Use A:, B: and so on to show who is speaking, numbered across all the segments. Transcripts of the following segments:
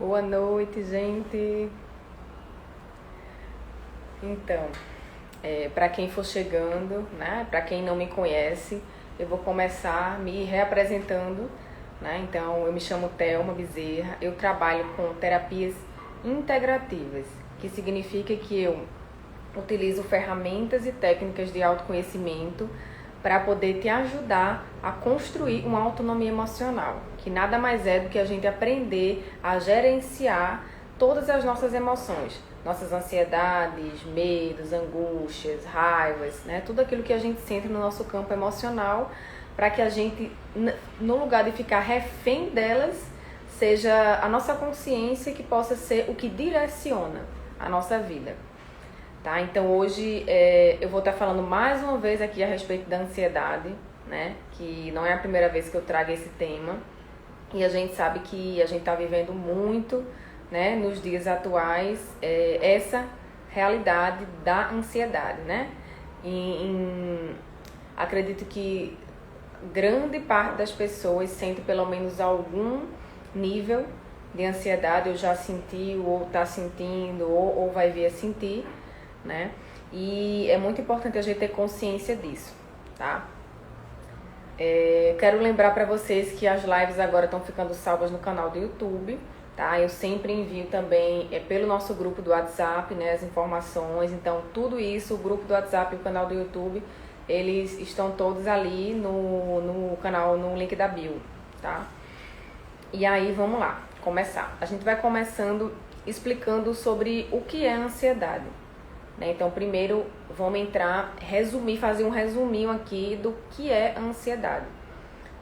A: Boa noite, gente. Então, para quem for chegando, né, para quem não me conhece, eu vou começar me reapresentando, né? Então, eu me chamo Thelma Bezerra, eu trabalho com terapias integrativas, que significa que eu utilizo ferramentas e técnicas de autoconhecimento para poder te ajudar a construir uma autonomia emocional, que nada mais é do que a gente aprender a gerenciar todas as nossas emoções, nossas ansiedades, medos, angústias, raivas, né? Tudo aquilo que a gente sente no nosso campo emocional, para que a gente, no lugar de ficar refém delas, seja a nossa consciência que possa ser o que direciona a nossa vida. Tá? Então hoje eu vou estar falando mais uma vez aqui a respeito da ansiedade, né? Que não é a primeira vez que eu trago esse tema. E a gente sabe que a gente está vivendo muito, né, nos dias atuais, essa realidade da ansiedade, né? Acredito que grande parte das pessoas sente pelo menos algum nível de ansiedade, ou já sentiu, ou está sentindo, ou vai vir a sentir, né? E é muito importante a gente ter consciência disso, tá? Quero lembrar para vocês que as lives agora estão ficando salvas no canal do YouTube, tá? Eu sempre envio também pelo nosso grupo do WhatsApp, né, as informações. Então tudo isso, o grupo do WhatsApp e o canal do YouTube, eles estão todos ali no canal, no link da bio, tá? E aí vamos lá, começar. A gente vai começando explicando sobre o que é ansiedade. Então, primeiro, vamos fazer um resuminho aqui do que é a ansiedade.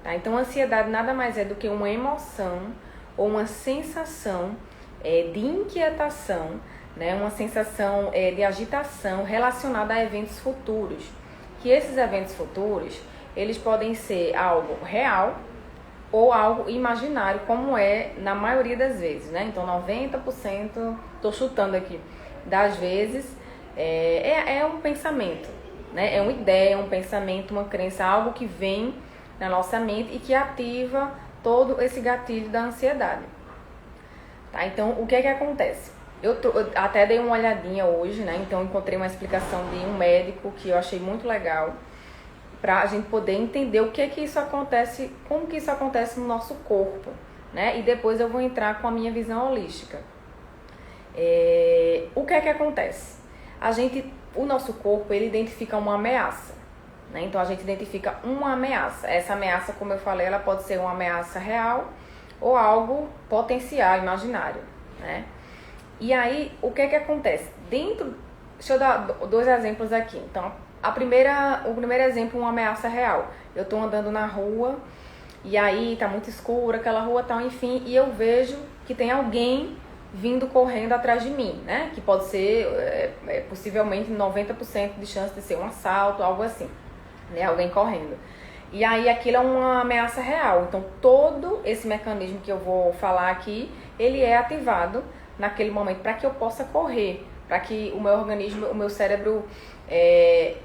A: Tá? Então, a ansiedade nada mais é do que uma emoção ou uma sensação de inquietação, né? Uma sensação de agitação relacionada a eventos futuros. Que esses eventos futuros, eles podem ser algo real ou algo imaginário, como é na maioria das vezes, né? Então, 90%, estou chutando aqui, das vezes, é um pensamento, né? É uma ideia, um pensamento, uma crença, algo que vem na nossa mente e que ativa todo esse gatilho da ansiedade. Tá? Então, o que é que acontece? Eu até dei uma olhadinha hoje, né? Então, encontrei uma explicação de um médico que eu achei muito legal, para a gente poder entender o que é que isso acontece, como que isso acontece no nosso corpo, né? E depois eu vou entrar com a minha visão holística. O que é que acontece? O nosso corpo, ele identifica uma ameaça, né? Então a gente identifica uma ameaça. Essa ameaça, como eu falei, ela pode ser uma ameaça real ou algo potencial, imaginário, né? E aí, o que é que acontece? Deixa eu dar dois exemplos aqui. Então, o primeiro exemplo, uma ameaça real. Eu tô andando na rua e aí tá muito escura aquela rua, tal, enfim, e eu vejo que tem alguém vindo correndo atrás de mim, né? Que pode ser, possivelmente, 90% de chance de ser um assalto, algo assim, né? Alguém correndo. E aí aquilo é uma ameaça real. Então todo esse mecanismo que eu vou falar aqui, ele é ativado naquele momento para que eu possa correr, para que o meu organismo, o meu cérebro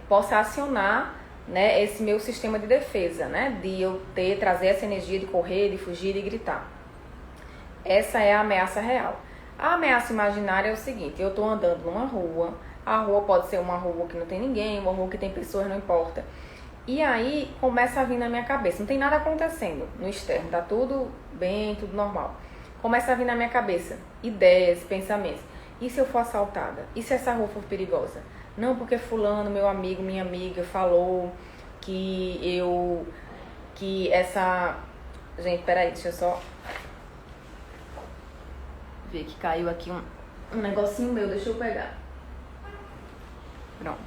A: possa acionar, né, esse meu sistema de defesa, né? De eu trazer essa energia de correr, de fugir, de gritar. Essa é a ameaça real. A ameaça imaginária é o seguinte: eu estou andando numa rua, a rua pode ser uma rua que não tem ninguém, uma rua que tem pessoas, não importa. E aí começa a vir na minha cabeça, não tem nada acontecendo no externo, tá tudo bem, tudo normal. Começa a vir na minha cabeça ideias, pensamentos. E se eu for assaltada? E se essa rua for perigosa? Não, porque fulano, meu amigo, minha amiga, falou que essa... Gente, peraí, deixa eu só ver que caiu aqui um negocinho meu, deixa eu pegar. Pronto.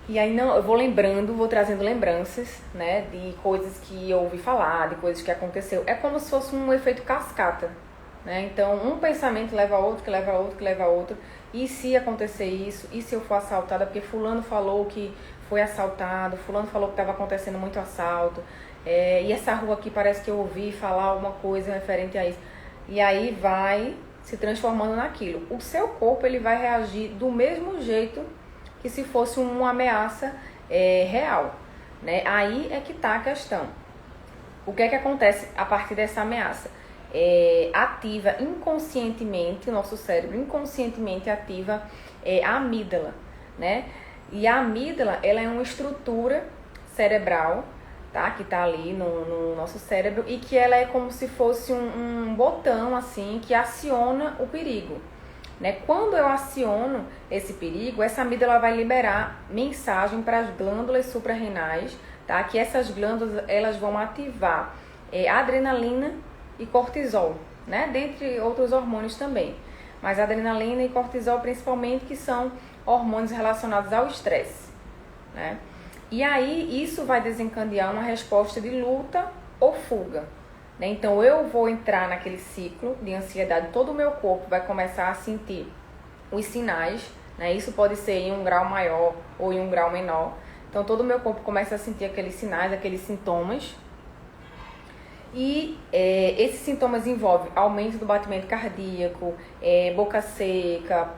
A: E aí eu vou trazendo lembranças, né, de coisas que eu ouvi falar, de coisas que aconteceu. É como se fosse um efeito cascata, né? Então, um pensamento leva a outro, que leva a outro, que leva a outro. E se acontecer isso? E se eu for assaltada? Porque fulano falou que foi assaltado, fulano falou que estava acontecendo muito assalto. E essa rua aqui parece que eu ouvi falar alguma coisa referente a isso. E aí vai se transformando naquilo. O seu corpo, ele vai reagir do mesmo jeito que se fosse uma ameaça real, né? Aí é que está a questão. O que é que acontece a partir dessa ameaça? ativa inconscientemente, o nosso cérebro inconscientemente ativa a amígdala, né? E a amígdala, ela é uma estrutura cerebral, tá? Que tá ali no nosso cérebro e que ela é como se fosse um botão, assim, que aciona o perigo, né? Quando eu aciono esse perigo, essa amígdala vai liberar mensagem para as glândulas suprarrenais, tá? Que essas glândulas, elas vão ativar adrenalina e cortisol, né? Dentre outros hormônios também. Mas adrenalina e cortisol principalmente, que são hormônios relacionados ao estresse, né? E aí isso vai desencadear uma resposta de luta ou fuga, né? Então eu vou entrar naquele ciclo de ansiedade, todo o meu corpo vai começar a sentir os sinais, né? Isso pode ser em um grau maior ou em um grau menor. Então todo o meu corpo começa a sentir aqueles sinais, aqueles sintomas. E esses sintomas envolvem aumento do batimento cardíaco, boca seca,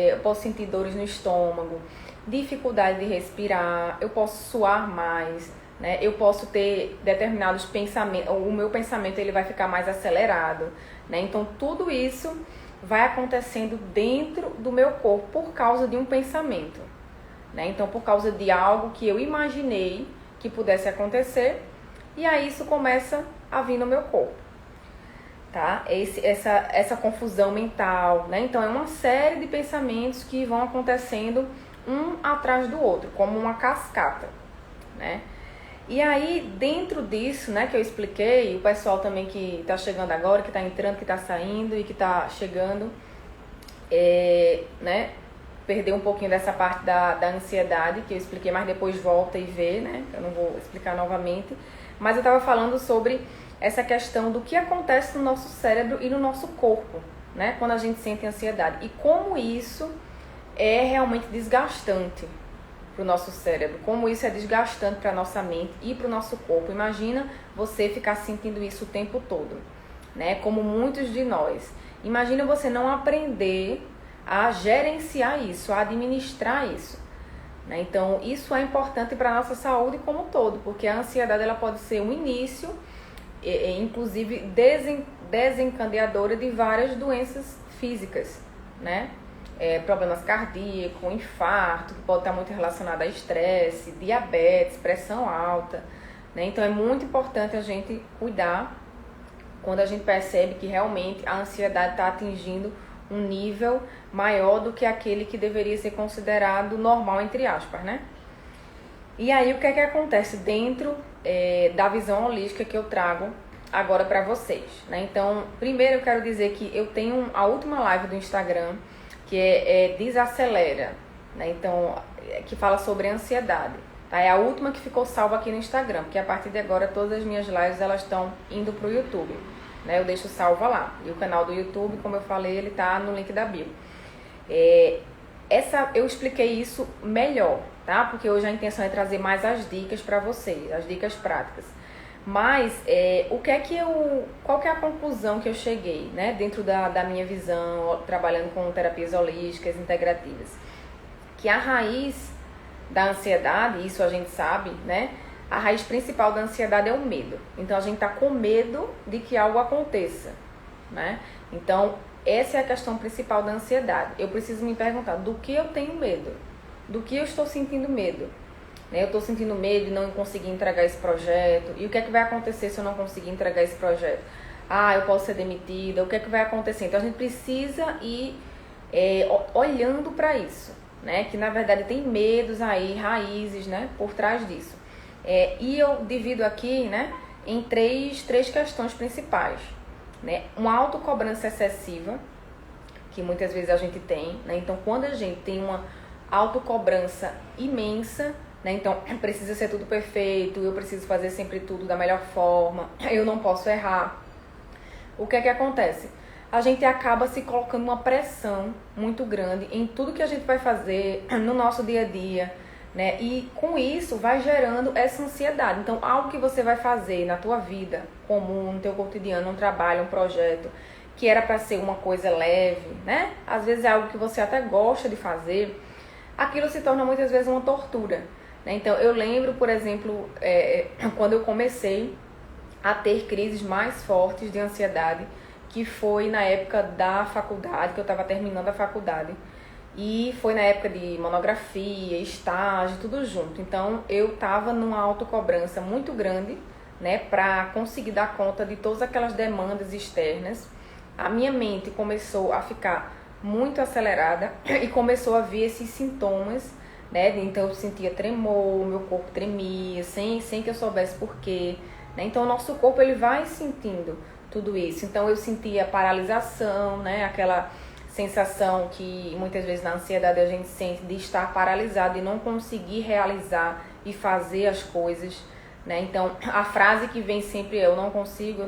A: eu posso sentir dores no estômago, dificuldade de respirar, eu posso suar mais, né? Eu posso ter determinados pensamentos, o meu pensamento ele vai ficar mais acelerado, né? Então tudo isso vai acontecendo dentro do meu corpo por causa de um pensamento, né? Então por causa de algo que eu imaginei que pudesse acontecer, e aí isso começa a vir no meu corpo, tá? Essa confusão mental, né? Então é uma série de pensamentos que vão acontecendo um atrás do outro, como uma cascata, né? E aí dentro disso, né, que eu expliquei, o pessoal também que tá chegando agora, que tá entrando, que tá saindo e que tá chegando, né, perdeu um pouquinho dessa parte da ansiedade que eu expliquei, mas depois volta e vê, né? Eu não vou explicar novamente. Mas eu estava falando sobre essa questão do que acontece no nosso cérebro e no nosso corpo, né? Quando a gente sente ansiedade. E como isso é realmente desgastante para o nosso cérebro. Como isso é desgastante para a nossa mente e para o nosso corpo. Imagina você ficar sentindo isso o tempo todo, né? Como muitos de nós. Imagina você não aprender a gerenciar isso, a administrar isso. Então, isso é importante para a nossa saúde como um todo, porque a ansiedade ela pode ser um início, inclusive desencadeadora de várias doenças físicas, né? Problemas cardíacos, infarto, que pode estar muito relacionado a estresse, diabetes, pressão alta, né? Então, é muito importante a gente cuidar quando a gente percebe que realmente a ansiedade está atingindo um nível maior do que aquele que deveria ser considerado normal, entre aspas, né? E aí, o que é que acontece dentro da visão holística que eu trago agora para vocês, né? Então, primeiro eu quero dizer que eu tenho a última live do Instagram, que é Desacelera, né? Então, que fala sobre ansiedade, tá? É a última que ficou salva aqui no Instagram, porque a partir de agora todas as minhas lives elas estão indo pro YouTube, né? Eu deixo salva lá. E o canal do YouTube, como eu falei, ele tá no link da bio. Eu expliquei isso melhor, tá? Porque hoje a intenção é trazer mais as dicas para vocês, as dicas práticas. Mas qual que é a conclusão que eu cheguei, né? Dentro da minha visão, trabalhando com terapias holísticas, integrativas. Que a raiz da ansiedade, isso a gente sabe, né? A raiz principal da ansiedade é o medo. Então, a gente está com medo de que algo aconteça, né? Então, essa é a questão principal da ansiedade. Eu preciso me perguntar do que eu tenho medo, do que eu estou sentindo medo. Eu estou sentindo medo de não conseguir entregar esse projeto. E o que é que vai acontecer se eu não conseguir entregar esse projeto? Eu posso ser demitida. O que é que vai acontecer? Então, a gente precisa ir olhando para isso, né? Que, na verdade, tem medos aí, raízes, né? Por trás disso. E eu divido aqui, né, em três questões principais, né? Uma autocobrança excessiva, que muitas vezes a gente tem, né? Então, quando a gente tem uma autocobrança imensa, né? Então, precisa ser tudo perfeito, eu preciso fazer sempre tudo da melhor forma, eu não posso errar. O que é que acontece? A gente acaba se colocando uma pressão muito grande em tudo que a gente vai fazer no nosso dia a dia, né? E com isso vai gerando essa ansiedade. Então, algo que você vai fazer na tua vida comum, no teu cotidiano, um trabalho, um projeto, que era para ser uma coisa leve, né? Às vezes é algo que você até gosta de fazer, aquilo se torna muitas vezes uma tortura, né? Então, eu lembro, por exemplo, quando eu comecei a ter crises mais fortes de ansiedade, que foi na época da faculdade, que eu estava terminando a faculdade. E foi na época de monografia, estágio, tudo junto. Então eu estava numa autocobrança muito grande, né, para conseguir dar conta de todas aquelas demandas externas. A minha mente começou a ficar muito acelerada e começou a vir esses sintomas, né? Então eu sentia tremor, meu corpo tremia, sem que eu soubesse porquê, né? Então o nosso corpo ele vai sentindo tudo isso. Então eu sentia paralisação, né? Aquela sensação que muitas vezes na ansiedade a gente sente de estar paralisado e não conseguir realizar e fazer as coisas, né? Então a frase que vem sempre é eu não consigo,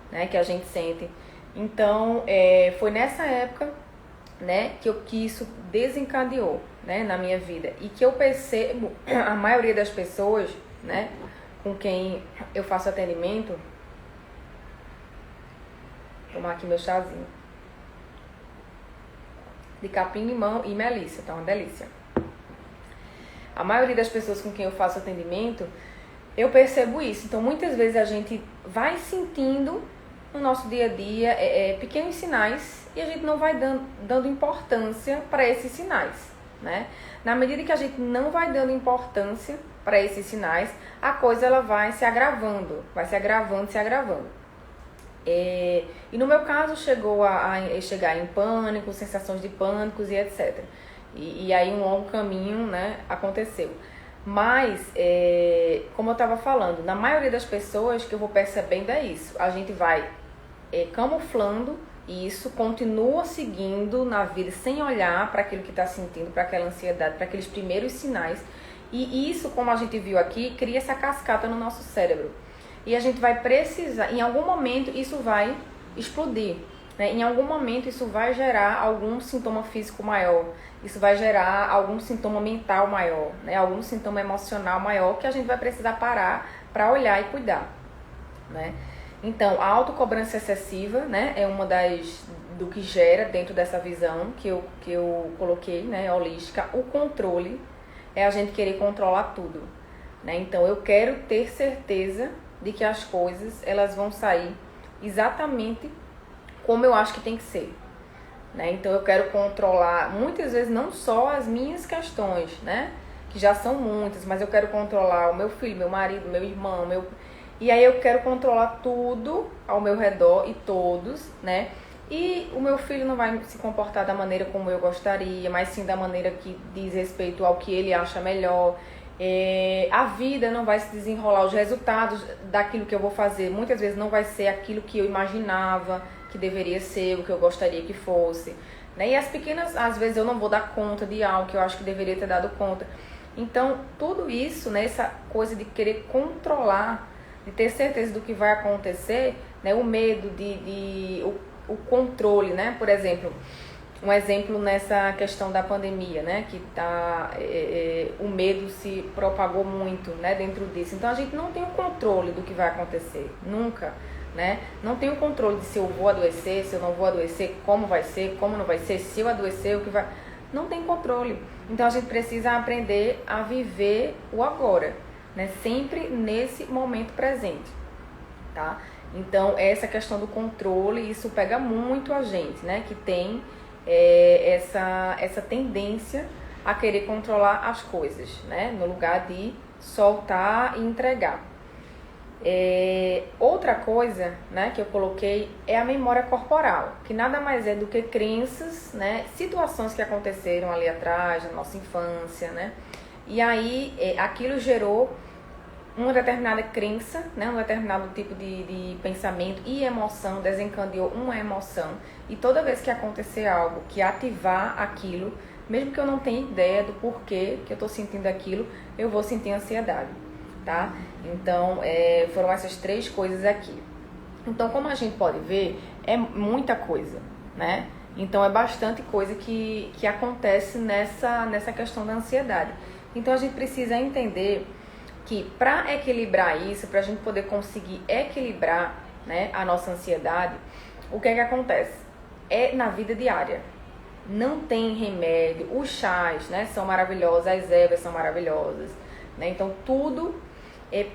A: né? Que a gente sente. Então foi nessa época, né, que isso desencadeou, né, na minha vida, e que eu percebo a maioria das pessoas, né, com quem eu faço atendimento. Vou tomar aqui meu chazinho de capim-limão e melissa, tá uma delícia. A maioria das pessoas com quem eu faço atendimento, eu percebo isso. Então muitas vezes a gente vai sentindo no nosso dia a dia pequenos sinais e a gente não vai dando importância para esses sinais, né? Na medida que a gente não vai dando importância para esses sinais, a coisa ela vai se agravando, se agravando. E no meu caso chegou a chegar em pânico, sensações de pânicos e etc. E aí um longo caminho, né, aconteceu. Mas, como eu estava falando, na maioria das pessoas que eu vou percebendo é isso. A gente vai camuflando isso, continua seguindo na vida sem olhar para aquilo que está sentindo, para aquela ansiedade, para aqueles primeiros sinais. E isso, como a gente viu aqui, cria essa cascata no nosso cérebro. E a gente vai precisar, em algum momento isso vai explodir, né? Em algum momento isso vai gerar algum sintoma físico maior, isso vai gerar algum sintoma mental maior, né? Algum sintoma emocional maior que a gente vai precisar parar para olhar e cuidar, né? Então, a autocobrança excessiva, né, é uma do que gera dentro dessa visão que eu coloquei, né, holística. O controle é a gente querer controlar tudo, né? Então, eu quero ter certeza de que as coisas elas vão sair exatamente como eu acho que tem que ser, né? Então, eu quero controlar, muitas vezes, não só as minhas questões, né, que já são muitas, mas eu quero controlar o meu filho, meu marido, meu irmão, E aí eu quero controlar tudo ao meu redor e todos, né? E o meu filho não vai se comportar da maneira como eu gostaria, mas sim da maneira que diz respeito ao que ele acha melhor. A vida não vai se desenrolar, os resultados daquilo que eu vou fazer muitas vezes não vai ser aquilo que eu imaginava que deveria ser, o que eu gostaria que fosse, né? E as pequenas, às vezes eu não vou dar conta de algo que eu acho que deveria ter dado conta. Então, tudo isso, né, essa coisa de querer controlar, de ter certeza do que vai acontecer, né? O medo, o controle, né? Por exemplo, um exemplo nessa questão da pandemia, né? Que o medo se propagou muito, né? Dentro disso. Então a gente não tem o controle do que vai acontecer, nunca, né? Não tem o controle de se eu vou adoecer, se eu não vou adoecer, como vai ser, como não vai ser, se eu adoecer, o que vai... Não tem controle. Então a gente precisa aprender a viver o agora, né? Sempre nesse momento presente, tá? Então essa questão do controle, isso pega muito a gente, né? Que tem essa tendência a querer controlar as coisas, né? No lugar de soltar e entregar. Outra coisa, né, que eu coloquei é a memória corporal, que nada mais é do que crenças, né? Situações que aconteceram ali atrás, na nossa infância, né? E aí aquilo gerou uma determinada crença, né, um determinado tipo de pensamento e emoção, desencadeou uma emoção. E toda vez que acontecer algo que ativar aquilo, mesmo que eu não tenha ideia do porquê que eu estou sentindo aquilo, eu vou sentir ansiedade, tá? Então, foram essas 3 coisas aqui. Então, como a gente pode ver, é muita coisa, né? Então, é bastante coisa que acontece nessa questão da ansiedade. Então, a gente precisa entender que para equilibrar isso, para a gente poder conseguir equilibrar, né, a nossa ansiedade, o que é que acontece? É na vida diária. Não tem remédio, os chás, né, são maravilhosos, as ervas são maravilhosas, né? Então tudo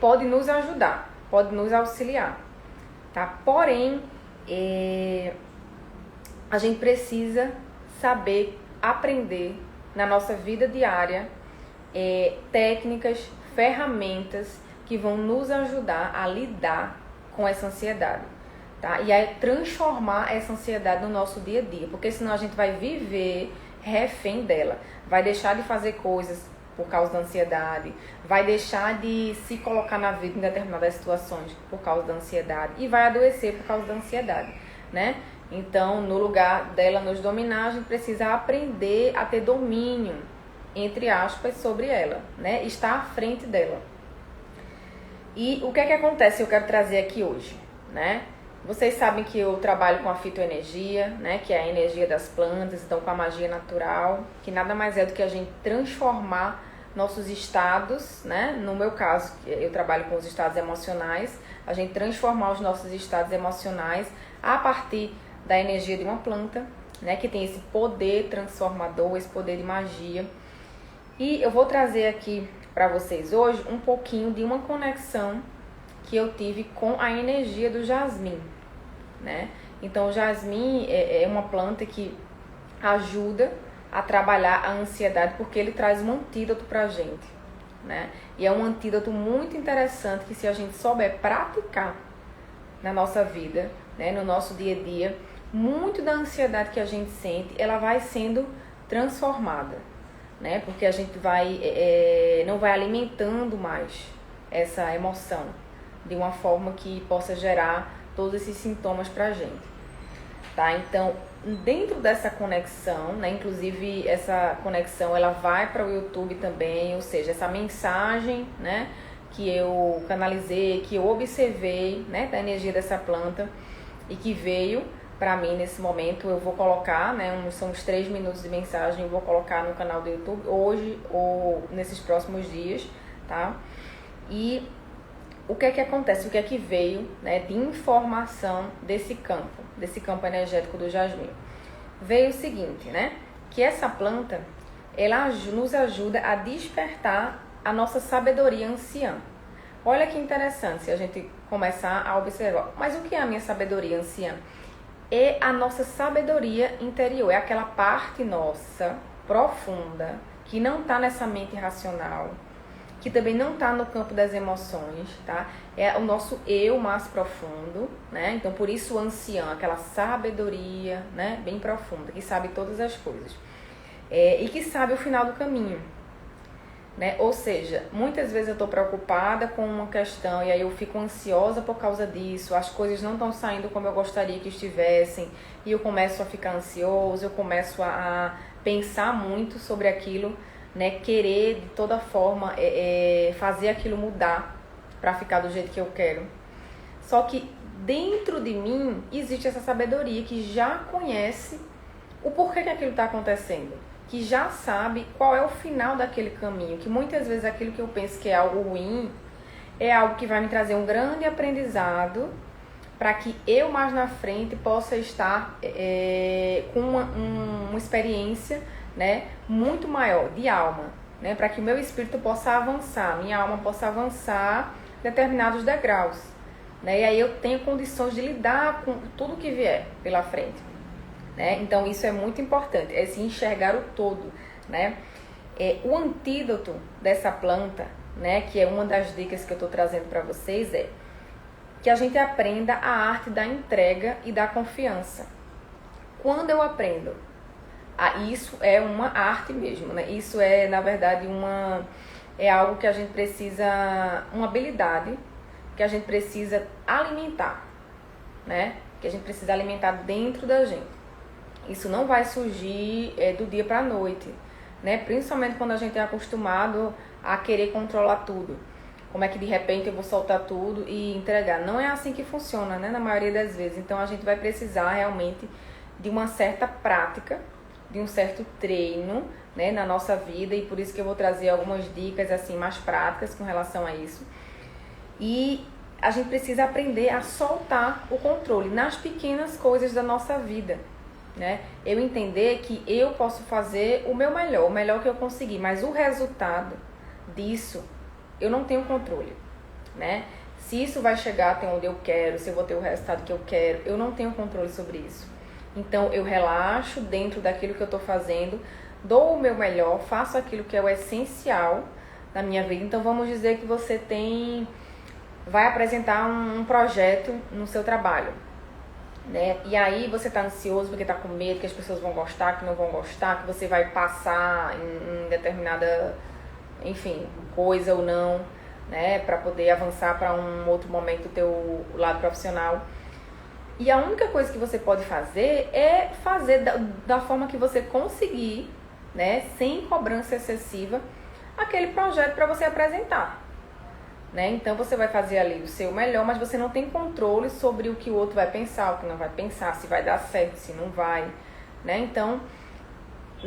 A: pode nos ajudar, pode nos auxiliar, tá? Porém, a gente precisa saber aprender na nossa vida diária técnicas, ferramentas que vão nos ajudar a lidar com essa ansiedade, tá? E a transformar essa ansiedade no nosso dia a dia, porque senão a gente vai viver refém dela, vai deixar de fazer coisas por causa da ansiedade, vai deixar de se colocar na vida em determinadas situações por causa da ansiedade e vai adoecer por causa da ansiedade, né? Então, no lugar dela nos dominar, a gente precisa aprender a ter domínio, entre aspas, sobre ela, né? Estar à frente dela. E o que é que acontece? Eu quero trazer aqui hoje, né? Vocês sabem que eu trabalho com a fitoenergia, né? Que é a energia das plantas, então com a magia natural, que nada mais é do que a gente transformar nossos estados, né? No meu caso, eu trabalho com os estados emocionais, a gente transformar os nossos estados emocionais a partir da energia de uma planta, né? Que tem esse poder transformador, esse poder de magia. E eu vou trazer aqui para vocês hoje um pouquinho de uma conexão que eu tive com a energia do jasmim, né? Então, o jasmim é uma planta que ajuda a trabalhar a ansiedade porque ele traz um antídoto pra gente, né? E é um antídoto muito interessante que, se a gente souber praticar na nossa vida, né, no nosso dia a dia, muito da ansiedade que a gente sente, ela vai sendo transformada, né? Porque a gente não vai alimentando mais essa emoção de uma forma que possa gerar todos esses sintomas pra gente, tá? Então, dentro dessa conexão, né, inclusive essa conexão ela vai para o YouTube também, ou seja, essa mensagem, né, que eu canalizei, que eu observei, né, da energia dessa planta e que veio para mim nesse momento, eu vou colocar, né, são uns 3 minutos de mensagem, eu vou colocar no canal do YouTube hoje ou nesses próximos dias, tá? E o que é que acontece? O que é que veio, né, de informação desse campo energético do jasmim? Veio o seguinte, né? Que essa planta, ela nos ajuda a despertar a nossa sabedoria anciã. Olha que interessante se a gente começar a observar. Mas o que é a minha sabedoria anciã? É a nossa sabedoria interior, é aquela parte nossa, profunda, que não está nessa mente racional, que também não está no campo das emoções, tá? É o nosso eu mais profundo, né? Então, por isso o ancião, aquela sabedoria, né, bem profunda, que sabe todas as coisas. E que sabe o final do caminho, né? Ou seja, muitas vezes eu estou preocupada com uma questão e aí eu fico ansiosa por causa disso, as coisas não estão saindo como eu gostaria que estivessem e eu começo a ficar ansioso, eu começo a pensar muito sobre aquilo, né, querer de toda forma fazer aquilo mudar para ficar do jeito que eu quero. Só que dentro de mim existe essa sabedoria que já conhece o porquê que aquilo está acontecendo, que já sabe qual é o final daquele caminho, que muitas vezes aquilo que eu penso que é algo ruim é algo que vai me trazer um grande aprendizado para que eu mais na frente possa estar com uma experiência, né, muito maior de alma, né, para que o meu espírito possa avançar, minha alma possa avançar determinados degraus, né, e aí eu tenho condições de lidar com tudo que vier pela frente, né? Então isso é muito importante, é se enxergar o todo, né? O antídoto dessa planta, né, que é uma das dicas que eu estou trazendo para vocês, é que a gente aprenda a arte da entrega e da confiança. Quando eu aprendo, isso é uma arte mesmo, né? Isso é, na verdade, algo que a gente precisa, uma habilidade que a gente precisa alimentar, né? Que a gente precisa alimentar dentro da gente. Isso não vai surgir do dia para a noite, né? Principalmente quando a gente é acostumado a querer controlar tudo. Como é que de repente eu vou soltar tudo e entregar? Não é assim que funciona, né? Na maioria das vezes. Então a gente vai precisar realmente de uma certa prática, de um certo treino, né, na nossa vida, e por isso que eu vou trazer algumas dicas assim mais práticas com relação a isso. E a gente precisa aprender a soltar o controle nas pequenas coisas da nossa vida, né? Eu entender que eu posso fazer o meu melhor, o melhor que eu conseguir, mas o resultado disso eu não tenho controle, né? Se isso vai chegar até onde eu quero, se eu vou ter o resultado que eu quero, eu não tenho controle sobre isso. Então eu relaxo dentro daquilo que eu estou fazendo, dou o meu melhor, faço aquilo que é o essencial da minha vida. Então vamos dizer que você vai apresentar um projeto no seu trabalho, né? E aí você está ansioso porque está com medo que as pessoas vão gostar, que não vão gostar, que você vai passar em determinada, enfim, coisa ou não, né? Para poder avançar para um outro momento do teu lado profissional. E a única coisa que você pode fazer é fazer da forma que você conseguir, né? Sem cobrança excessiva, aquele projeto para você apresentar. Né? Então você vai fazer ali o seu melhor, mas você não tem controle sobre o que o outro vai pensar, o que não vai pensar, se vai dar certo, se não vai, né? Então,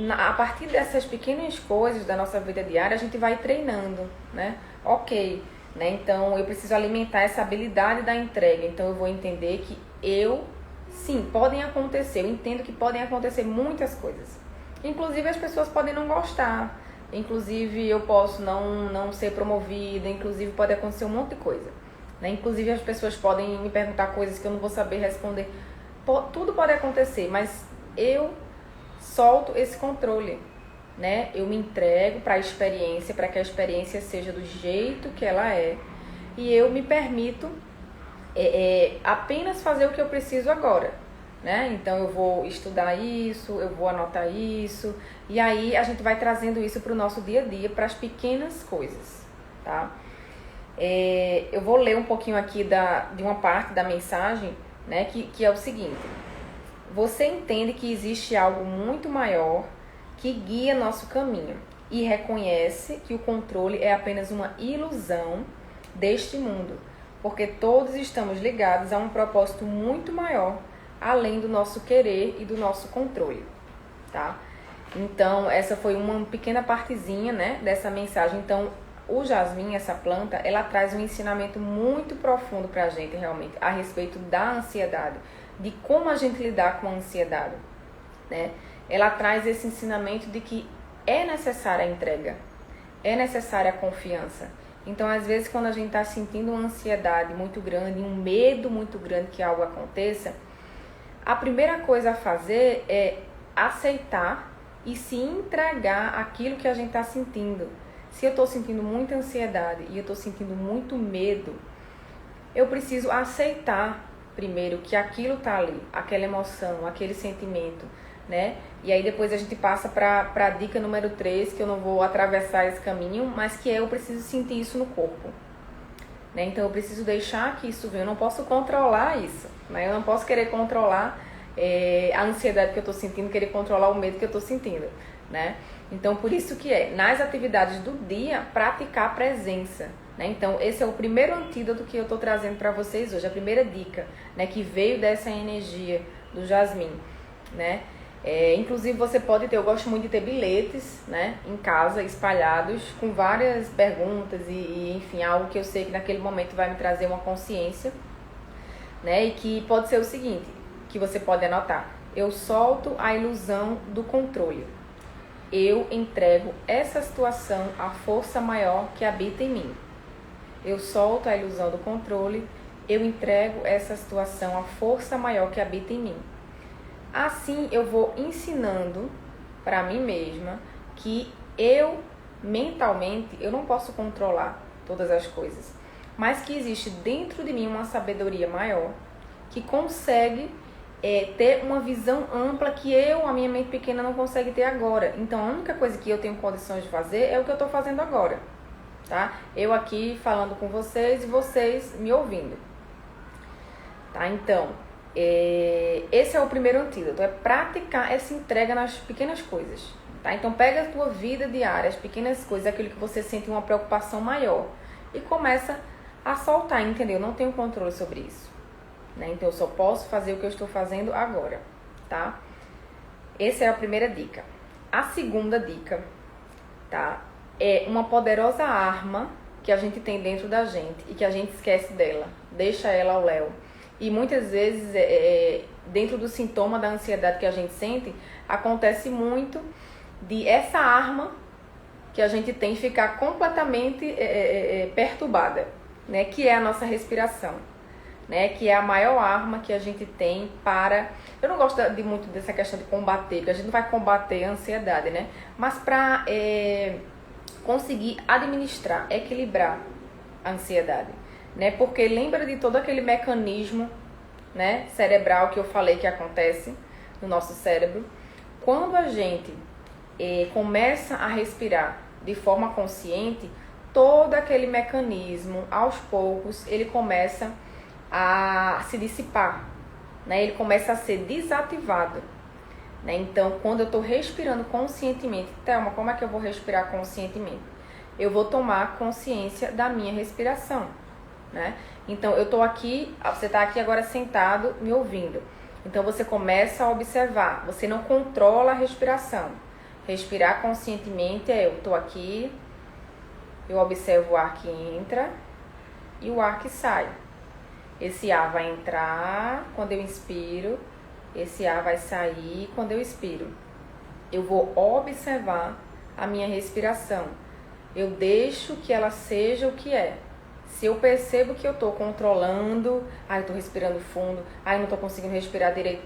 A: a partir dessas pequenas coisas da nossa vida diária, a gente vai treinando, né? Ok, né? Então eu preciso alimentar essa habilidade da entrega, então eu vou entender que sim, podem acontecer, eu entendo que podem acontecer muitas coisas, inclusive as pessoas podem não gostar, inclusive eu posso não ser promovida, inclusive pode acontecer um monte de coisa, né? Inclusive as pessoas podem me perguntar coisas que eu não vou saber responder. Tudo pode acontecer, mas eu solto esse controle, né? Eu me entrego para a experiência, para que a experiência seja do jeito que ela é, e eu me permito apenas fazer o que eu preciso agora, né? Então eu vou estudar isso, eu vou anotar isso, e aí a gente vai trazendo isso para o nosso dia a dia, para as pequenas coisas, tá? Eu vou ler um pouquinho aqui de uma parte da mensagem, né? Que é o seguinte: você entende que existe algo muito maior que guia nosso caminho e reconhece que o controle é apenas uma ilusão deste mundo, porque todos estamos ligados a um propósito muito maior, além do nosso querer e do nosso controle, tá? Então, essa foi uma pequena partezinha, né, dessa mensagem. Então, o jasmim, essa planta, ela traz um ensinamento muito profundo pra gente, realmente, a respeito da ansiedade, de como a gente lidar com a ansiedade, né? Ela traz esse ensinamento de que é necessária a entrega, é necessária a confiança. Então, às vezes, quando a gente está sentindo uma ansiedade muito grande, um medo muito grande que algo aconteça, a primeira coisa a fazer é aceitar e se entregar àquilo que a gente está sentindo. Se eu estou sentindo muita ansiedade e eu estou sentindo muito medo, eu preciso aceitar primeiro que aquilo está ali, aquela emoção, aquele sentimento, né? E aí depois a gente passa para a dica número 3, que eu não vou atravessar esse caminho, mas que eu preciso sentir isso no corpo, né? Então eu preciso deixar que isso venha, eu não posso controlar isso, né? Eu não posso querer controlar a ansiedade que eu estou sentindo, querer controlar o medo que eu estou sentindo, né? Então por isso que nas atividades do dia, praticar a presença, né? Então esse é o primeiro antídoto que eu estou trazendo para vocês hoje, a primeira dica, né? Que veio dessa energia do jasmim, né? Inclusive você pode ter, eu gosto muito de ter bilhetes, né, em casa, espalhados, com várias perguntas e enfim, algo que eu sei que naquele momento vai me trazer uma consciência, né, e que pode ser o seguinte, que você pode anotar: eu solto a ilusão do controle, eu entrego essa situação à força maior que habita em mim. Eu solto a ilusão do controle, eu entrego essa situação à força maior que habita em mim. Assim eu vou ensinando para mim mesma que eu, mentalmente, eu não posso controlar todas as coisas, mas que existe dentro de mim uma sabedoria maior que consegue ter uma visão ampla que a minha mente pequena, não consegue ter agora. Então a única coisa que eu tenho condições de fazer é o que eu estou fazendo agora, tá? Eu aqui falando com vocês e vocês me ouvindo, tá? Então esse é o primeiro antídoto, é praticar essa entrega nas pequenas coisas, tá? Então pega a tua vida diária, as pequenas coisas, aquilo que você sente uma preocupação maior, e começa a soltar, entendeu? Eu não tenho controle sobre isso, né? Então eu só posso fazer o que eu estou fazendo agora, tá? Essa é a primeira dica. A segunda dica, tá? É uma poderosa arma que a gente tem dentro da gente e que a gente esquece dela, deixa ela ao léu. E muitas vezes, dentro do sintoma da ansiedade que a gente sente, acontece muito de essa arma que a gente tem ficar completamente perturbada. né, que é a nossa respiração, né, que é a maior arma que a gente tem para... Eu não gosto de muito dessa questão de combater, porque a gente não vai combater a ansiedade, né, mas para conseguir administrar, equilibrar a ansiedade, né, porque lembra de todo aquele mecanismo, né, cerebral que eu falei que acontece no nosso cérebro. Quando a gente começa a respirar de forma consciente, todo aquele mecanismo, aos poucos, ele começa a se dissipar, né? Ele começa a ser desativado, né? Então, quando eu estou respirando conscientemente, Thelma, como é que eu vou respirar conscientemente? Eu vou tomar consciência da minha respiração, né? Então, eu estou aqui, você está aqui agora sentado, me ouvindo. Então, você começa a observar, você não controla a respiração. Respirar conscientemente eu estou aqui, eu observo o ar que entra e o ar que sai. Esse ar vai entrar quando eu inspiro, esse ar vai sair quando eu expiro. Eu vou observar a minha respiração. Eu deixo que ela seja o que é. Se eu percebo que eu estou controlando, eu estou respirando fundo, eu não estou conseguindo respirar direito,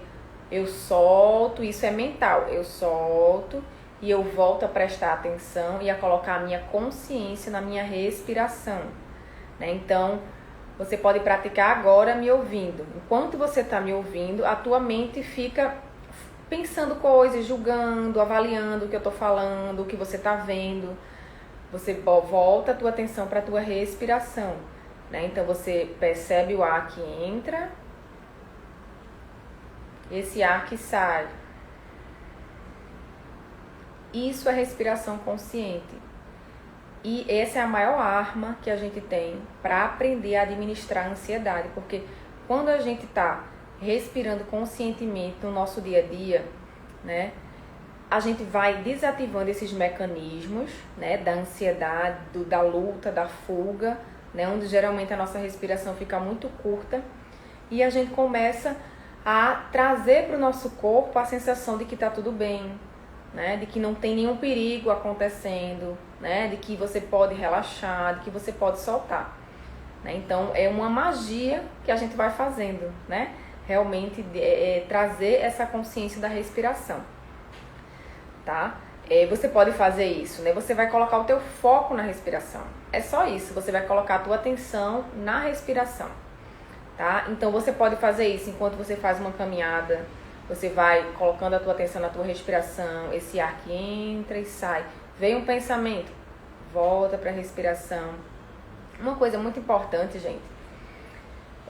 A: eu solto, isso é mental, eu solto e eu volto a prestar atenção e a colocar a minha consciência na minha respiração, né? Então, você pode praticar agora me ouvindo. Enquanto você está me ouvindo, a tua mente fica pensando coisas, julgando, avaliando o que eu estou falando, o que você está vendo. Você volta a tua atenção para a tua respiração, né? Então, você percebe o ar que entra, esse ar que sai. Isso é respiração consciente. E essa é a maior arma que a gente tem para aprender a administrar a ansiedade. Porque quando a gente está respirando conscientemente no nosso dia a dia, né, a gente vai desativando esses mecanismos, né, da ansiedade, da luta, da fuga, né, onde geralmente a nossa respiração fica muito curta. E a gente começa a trazer para o nosso corpo a sensação de que está tudo bem, né, de que não tem nenhum perigo acontecendo, né, de que você pode relaxar, de que você pode soltar, né? Então é uma magia que a gente vai fazendo, né, realmente trazer essa consciência da respiração, tá? Você pode fazer isso, né? Você vai colocar o teu foco na respiração, é só isso, você vai colocar a tua atenção na respiração, tá? Então você pode fazer isso enquanto você faz uma caminhada. Você vai colocando a tua atenção na tua respiração, esse ar que entra e sai. Vem um pensamento, volta para a respiração. Uma coisa muito importante, gente,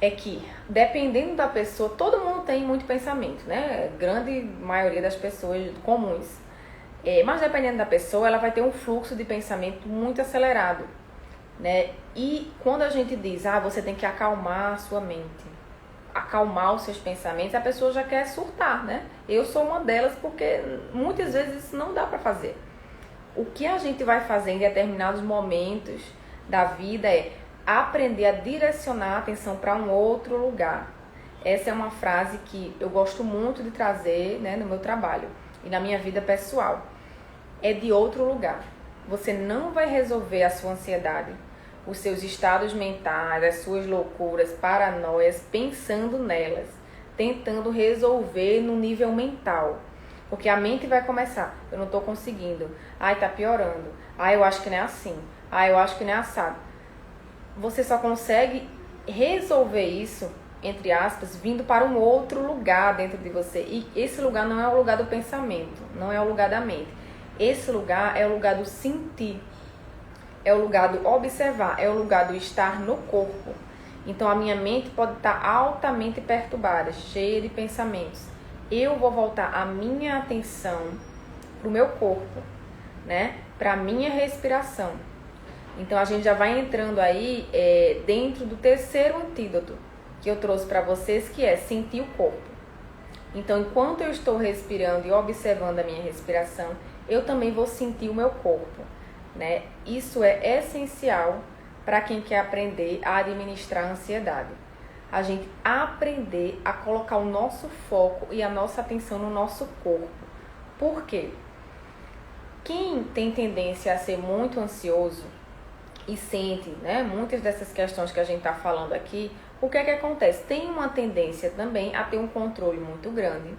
A: é que dependendo da pessoa, todo mundo tem muito pensamento, né? Grande maioria das pessoas comuns. Mas dependendo da pessoa, ela vai ter um fluxo de pensamento muito acelerado, né? E quando a gente diz, você tem que acalmar a sua mente, acalmar os seus pensamentos, a pessoa já quer surtar, né? Eu sou uma delas porque muitas vezes isso não dá para fazer. O que a gente vai fazer em determinados momentos da vida é aprender a direcionar a atenção para um outro lugar. Essa é uma frase que eu gosto muito de trazer, né, no meu trabalho e na minha vida pessoal. É de outro lugar. Você não vai resolver a sua ansiedade, os seus estados mentais, as suas loucuras, paranoias, pensando nelas, tentando resolver no nível mental. Porque a mente vai começar, eu não estou conseguindo, tá piorando, eu acho que não é assim, eu acho que não é assado. Você só consegue resolver isso, entre aspas, vindo para um outro lugar dentro de você. E esse lugar não é o lugar do pensamento, não é o lugar da mente. Esse lugar é o lugar do sentir. É o lugar do observar, é o lugar do estar no corpo. Então a minha mente pode estar altamente perturbada, cheia de pensamentos. Eu vou voltar a minha atenção para o meu corpo, né? Para a minha respiração. Então a gente já vai entrando aí dentro do terceiro antídoto que eu trouxe para vocês, que é sentir o corpo. Então enquanto eu estou respirando e observando a minha respiração, eu também vou sentir o meu corpo, né? Isso é essencial para quem quer aprender a administrar a ansiedade. A gente aprender a colocar o nosso foco e a nossa atenção no nosso corpo. Por quê? Quem tem tendência a ser muito ansioso, e sente, né, muitas dessas questões que a gente está falando aqui, o que é que acontece? Tem uma tendência também a ter um controle muito grande,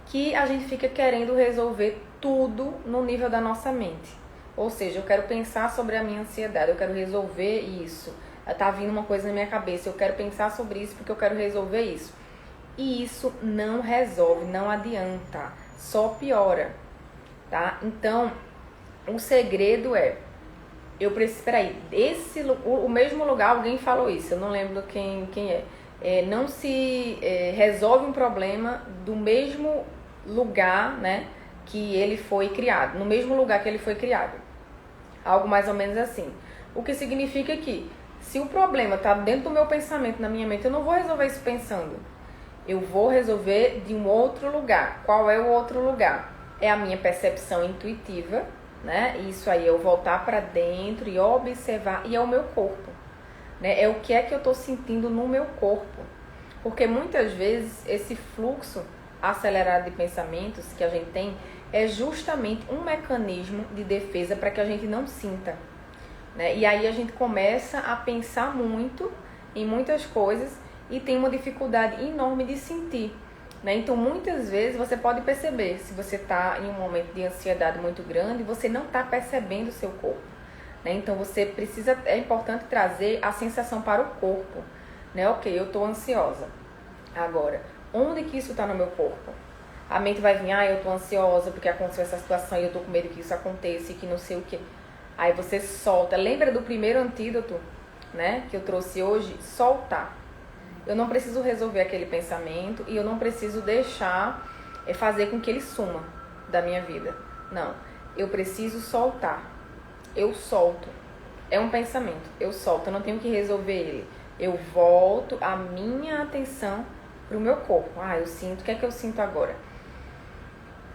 A: que a gente fica querendo resolver tudo no nível da nossa mente. Ou seja, eu quero pensar sobre a minha ansiedade, eu quero resolver isso. Tá vindo uma coisa na minha cabeça, eu quero pensar sobre isso porque eu quero resolver isso. E isso não resolve, não adianta, só piora, tá? Então, o segredo é, eu preciso, peraí, o mesmo lugar, alguém falou isso, eu não lembro quem é. Não se resolve um problema do mesmo lugar, né, que ele foi criado, no mesmo lugar que ele foi criado. Algo mais ou menos assim. O que significa que, se o problema está dentro do meu pensamento, na minha mente, eu não vou resolver isso pensando. Eu vou resolver de um outro lugar. Qual é o outro lugar? É a minha percepção intuitiva, né? Isso aí, eu voltar para dentro e observar, e é o meu corpo, né? É o que é que eu estou sentindo no meu corpo. Porque muitas vezes esse fluxo acelerado de pensamentos que a gente tem é justamente um mecanismo de defesa para que a gente não sinta, né? E aí a gente começa a pensar muito em muitas coisas e tem uma dificuldade enorme de sentir, né? Então muitas vezes você pode perceber, se você está em um momento de ansiedade muito grande, você não está percebendo o seu corpo, né? Então você precisa, é importante trazer a sensação para o corpo, né? Ok, eu estou ansiosa. Agora, onde que isso está no meu corpo? A mente vai vir, eu tô ansiosa porque aconteceu essa situação e eu tô com medo que isso aconteça e que não sei o que. Aí você solta. Lembra do primeiro antídoto, né, que eu trouxe hoje? Soltar. Eu não preciso resolver aquele pensamento e eu não preciso deixar fazer com que ele suma da minha vida. Não. Eu preciso soltar. Eu solto. É um pensamento. Eu solto. Eu não tenho que resolver ele. Eu volto a minha atenção pro meu corpo. Eu sinto. O que é que eu sinto agora?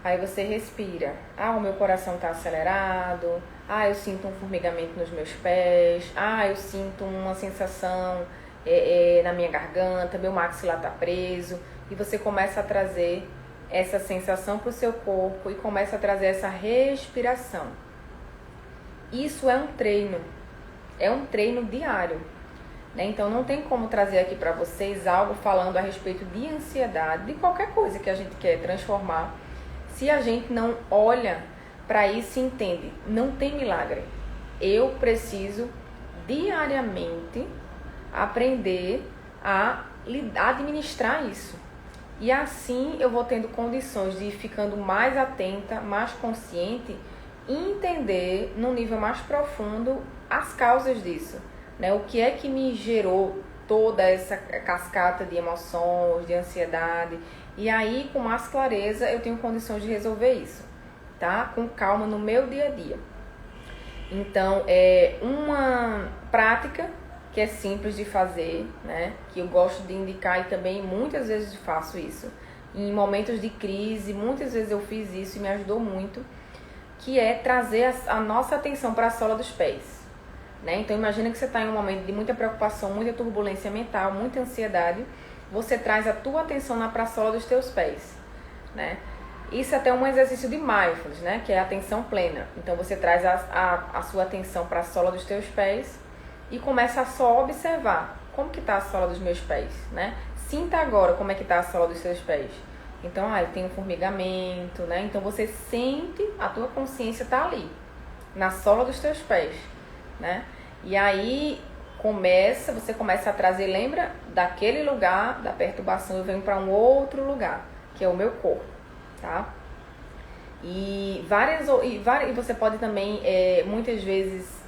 A: Aí você respira. O meu coração está acelerado. Eu sinto um formigamento nos meus pés. Eu sinto uma sensação na minha garganta. Meu maxilar está preso. E você começa a trazer essa sensação para o seu corpo e começa a trazer essa respiração. Isso é um treino. É um treino diário, né? Então não tem como trazer aqui para vocês algo falando a respeito de ansiedade, de qualquer coisa que a gente quer transformar, se a gente não olha para isso e entende. Não tem milagre. Eu preciso diariamente aprender a administrar isso. E assim eu vou tendo condições de ir ficando mais atenta, mais consciente e entender no nível mais profundo as causas disso, né? O que é que me gerou toda essa cascata de emoções, de ansiedade. E aí, com mais clareza, eu tenho condições de resolver isso, tá? Com calma no meu dia a dia. Então, é uma prática que é simples de fazer, né? Que eu gosto de indicar e também muitas vezes faço isso. Em momentos de crise, muitas vezes eu fiz isso e me ajudou muito, que é trazer a nossa atenção para a sola dos pés, né? Então, imagina que você está em um momento de muita preocupação, muita turbulência mental, muita ansiedade. Você traz a tua atenção para a sola dos teus pés, né? Isso é até um exercício de mindfulness, né? Que é a atenção plena. Então, você traz a sua atenção para a sola dos teus pés e começa a só observar como que está a sola dos meus pés, né? Sinta agora como é que está a sola dos seus pés. Então, tem um formigamento, né? Então, você sente, a tua consciência está ali, na sola dos teus pés, né? E aí, você começa a trazer, lembra daquele lugar da perturbação, eu venho para um outro lugar, que é o meu corpo, tá? E você pode também, muitas vezes,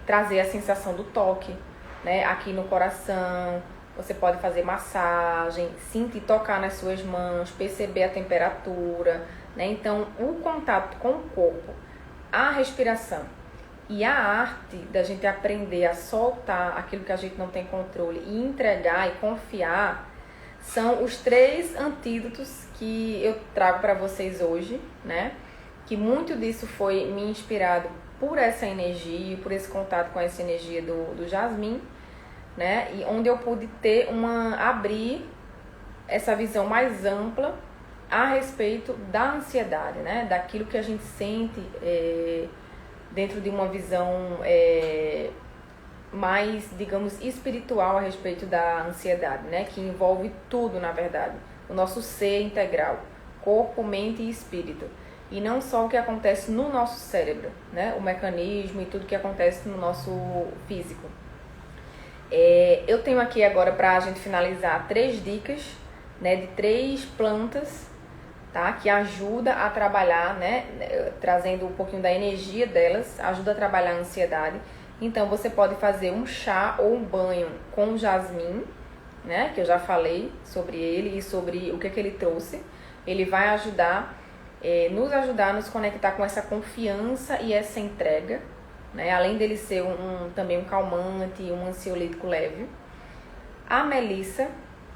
A: trazer a sensação do toque, né? Aqui no coração. Você pode fazer massagem, sentir, tocar nas suas mãos, perceber a temperatura, né? Então, o contato com o corpo, a respiração e a arte da gente aprender a soltar aquilo que a gente não tem controle e entregar e confiar, são os 3 antídotos que eu trago para vocês hoje, né? Que muito disso foi me inspirado por essa energia, por esse contato com essa energia do Jasmine, né? E onde eu pude abrir essa visão mais ampla a respeito da ansiedade, né? Daquilo que a gente sente dentro de uma visão mais, digamos, espiritual a respeito da ansiedade, né? Que envolve tudo, na verdade, o nosso ser integral, corpo, mente e espírito. E não só o que acontece no nosso cérebro, né? O mecanismo e tudo que acontece no nosso físico. Eu tenho aqui agora, para a gente finalizar, 3 dicas, né? De 3 plantas, tá? Que ajuda a trabalhar, né? Trazendo um pouquinho da energia delas, ajuda a trabalhar a ansiedade. Então, você pode fazer um chá ou um banho com jasmim, né? Que eu já falei sobre ele e sobre o que ele trouxe. Ele vai ajudar, nos ajudar a nos conectar com essa confiança e essa entrega, né? Além dele ser também um calmante, um ansiolítico leve. A melissa,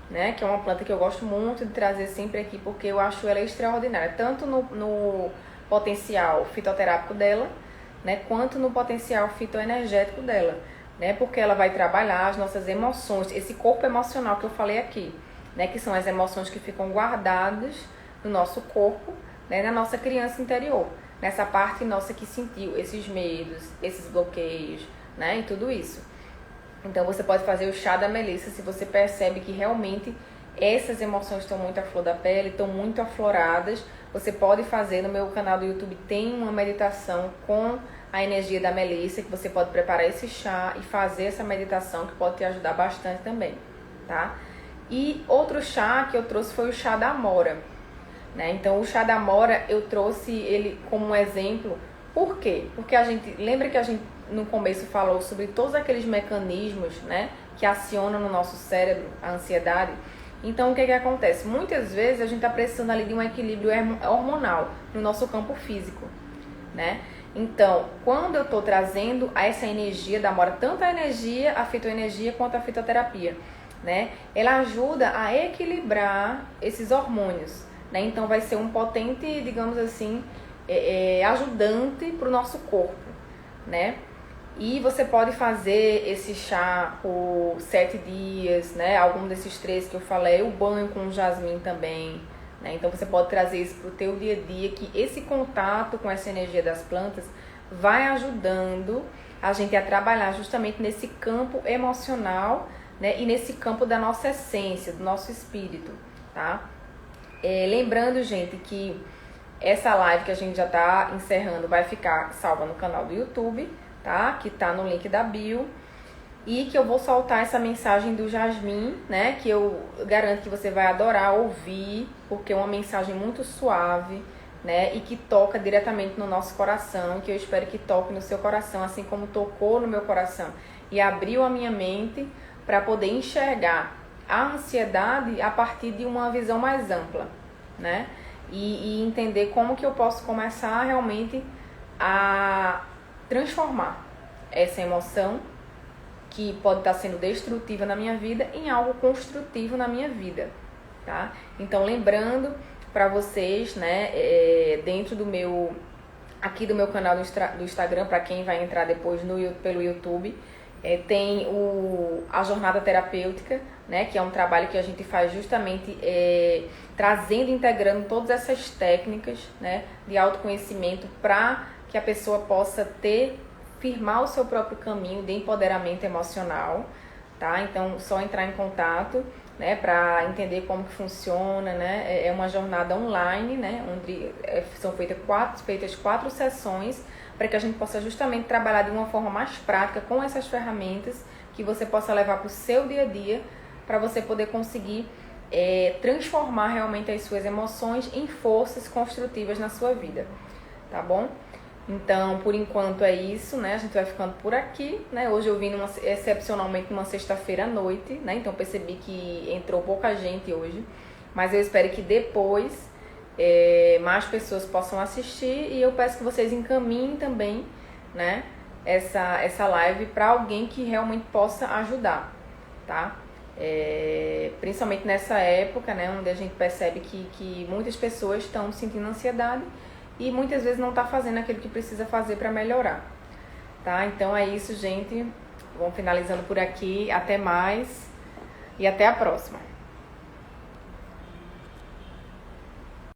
A: né? Que é uma planta que eu gosto muito de trazer sempre aqui, porque eu acho ela extraordinária, tanto no potencial fitoterápico dela, né, quanto no potencial fitoenergético dela, né, porque ela vai trabalhar as nossas emoções, esse corpo emocional que eu falei aqui, né, que são as emoções que ficam guardadas no nosso corpo, né, na nossa criança interior, nessa parte nossa que sentiu esses medos, esses bloqueios, né, e tudo isso. Então você pode fazer o chá da melissa se você percebe que realmente essas emoções estão muito à flor da pele, estão muito afloradas. Você pode fazer, no meu canal do YouTube tem uma meditação com a energia da melissa, que você pode preparar esse chá e fazer essa meditação, que pode te ajudar bastante também, tá? E outro chá que eu trouxe foi o chá da amora, né? Então o chá da amora eu trouxe ele como um exemplo. Por quê? Porque lembra que a gente no começo falou sobre todos aqueles mecanismos, né, que acionam no nosso cérebro a ansiedade. Então, o que acontece? Muitas vezes a gente está precisando ali de um equilíbrio hormonal no nosso campo físico, né? Então, quando eu estou trazendo essa energia da amora, tanto a energia, a fitoenergia, quanto a fitoterapia, né? Ela ajuda a equilibrar esses hormônios, né? Então, vai ser um potente, digamos assim, ajudante para o nosso corpo, né? E você pode fazer esse chá por 7 dias, né? Algum desses 3 que eu falei, o banho com jasmim também, né? Então você pode trazer isso para o teu dia a dia, que esse contato com essa energia das plantas vai ajudando a gente a trabalhar justamente nesse campo emocional, né? E nesse campo da nossa essência, do nosso espírito, tá? Lembrando, gente, que essa live que a gente já está encerrando vai ficar salva no canal do YouTube, tá? Que tá no link da bio. E que eu vou soltar essa mensagem do jasmim, né? Que eu garanto que você vai adorar ouvir, porque é uma mensagem muito suave, né? E que toca diretamente no nosso coração, que eu espero que toque no seu coração, assim como tocou no meu coração. E abriu a minha mente para poder enxergar a ansiedade a partir de uma visão mais ampla, né? E entender como que eu posso começar realmente a transformar essa emoção que pode estar sendo destrutiva na minha vida em algo construtivo na minha vida, tá? Então, lembrando para vocês, né, dentro do meu canal do Instagram, para quem vai entrar depois pelo YouTube, tem a jornada terapêutica, né, que é um trabalho que a gente faz justamente trazendo, integrando todas essas técnicas, né, de autoconhecimento para que a pessoa possa firmar o seu próprio caminho de empoderamento emocional, tá? Então, só entrar em contato, né, para entender como que funciona, né? É uma jornada online, né, onde são feitas 4 sessões para que a gente possa justamente trabalhar de uma forma mais prática com essas ferramentas que você possa levar para o seu dia a dia, para você poder conseguir transformar realmente as suas emoções em forças construtivas na sua vida, tá bom? Então, por enquanto é isso, né? A gente vai ficando por aqui, né? Hoje eu vim excepcionalmente numa sexta-feira à noite, né? Então percebi que entrou pouca gente hoje, mas eu espero que depois mais pessoas possam assistir e eu peço que vocês encaminhem também, né? Essa live para alguém que realmente possa ajudar, tá? Principalmente nessa época, né? Onde a gente percebe que muitas pessoas estão sentindo ansiedade e muitas vezes não está fazendo aquilo que precisa fazer para melhorar, tá? Então é isso, gente. Vamos finalizando por aqui. Até mais e até a próxima.